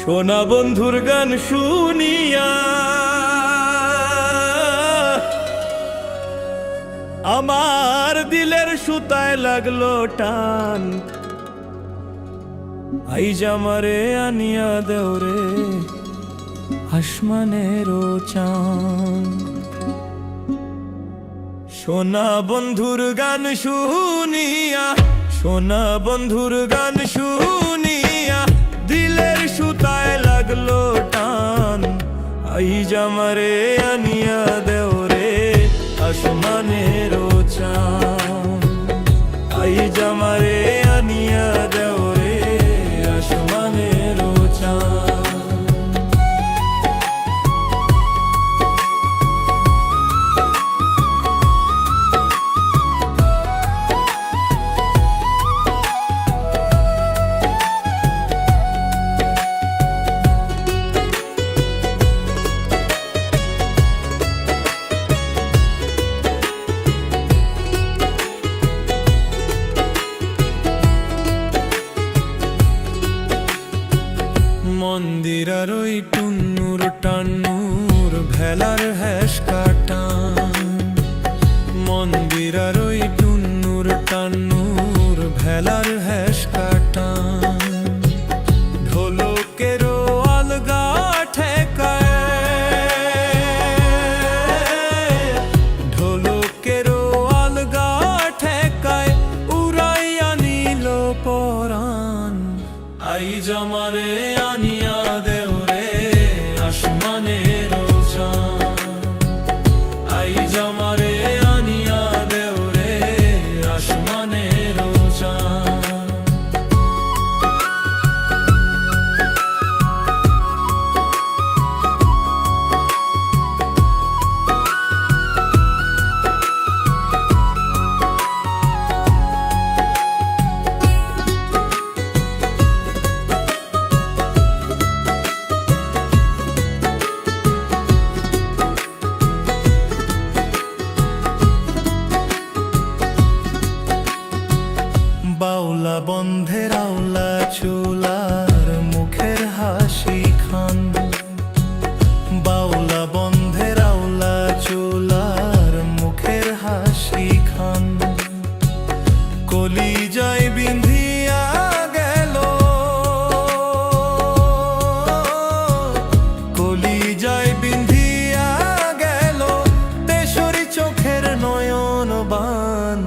সোনা বন্ধুর গান শুনিয়া আমার দিলের সুতায় লাগলো টান। আইজ আমারে আনিয়া দেওরে আসমানেরও চান। সোনা বন্ধুর গান শুনিয়া, সোনা বন্ধুর গান শুনিয়া দিলের সুতায় লাগলো টান। আইজ আমারে আনিয়া দেওরে আসমানেরও চান। আইজ আমারে আনিয়া দেওরে আসমানেরও চান। মন্দিরার ওই টুন্নুর টান্নুর ভেলার হ্যাস কাটান। মন্দিরার ওই টুন্নুর টান্নুর ভেলার হ্যাস কাটান। ঢোলকেরও আলগা ঠেকায়, ঢোলকেরও আলগা ঠেকায় উড়াইয়া নিল পরাণ। আইজ আমারে আনিয়া দেওরে আসমানেরও চান। আইজ আমারে আনিয়া দেওরে আসমানেরও চান। বাউলা বন্ধের আওলা চুলার মুখের হাসি খান। বাউলা বন্ধের আওলা চুলার মুখের হাসি খান। কলিজায় বিন্ধিয়া গেল, কলিজায় বিন্ধিয়া গেল তেসরি চোখের নয়ন বান।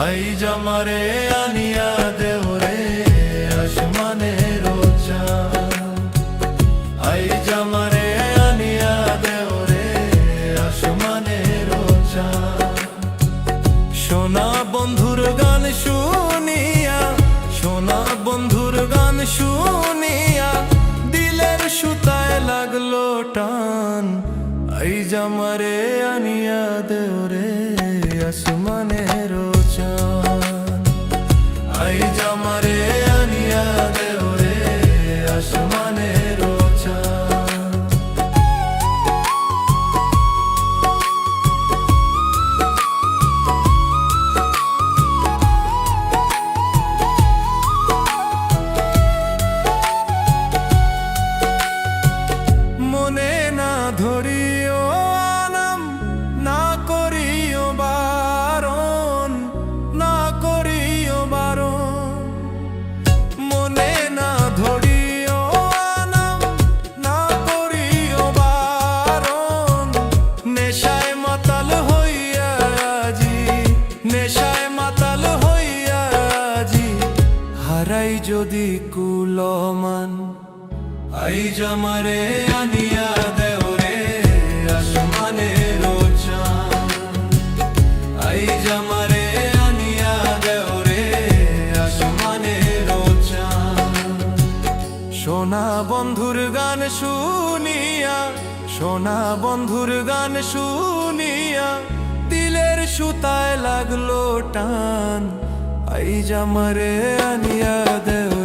আইজ আমারে আনিয়া দেওরে আসমানেরও চান। আইজ আমারে আনিয়া দেওরে আসমানেরও চান। সোনা বন্ধুর গান শুনিয়া, সোনা বন্ধুর গান শুনিয়া দিলের সুতায় লাগলো টান। আইজ আমারে আনিয়া দেওরে আসমানেরও চান। আইজ আমারে আনিয়া দেওরে আসমানেরও চান। মনে না ধরিও আনাম, না করিও বারণ, না করিও বারণ। মনে না ধরিও আনাম, না করিও বারণ। নেশায় মাতাল হইয়া আজি, নেশায় মাতাল হইয়া আজি হারাই যদি কুলমান। আইজ আমারে আনিয়া দেওরে আসমানেরও চান। আইজ আমারে আনিয়া দেওরে আসমানেরও চান। সোনা বন্ধুর গান শুনিয়া, সোনা বন্ধুর গান শুনিয়া দিলের সুতায় লাগলো টান। আইজ আমারে আনিয়া দেও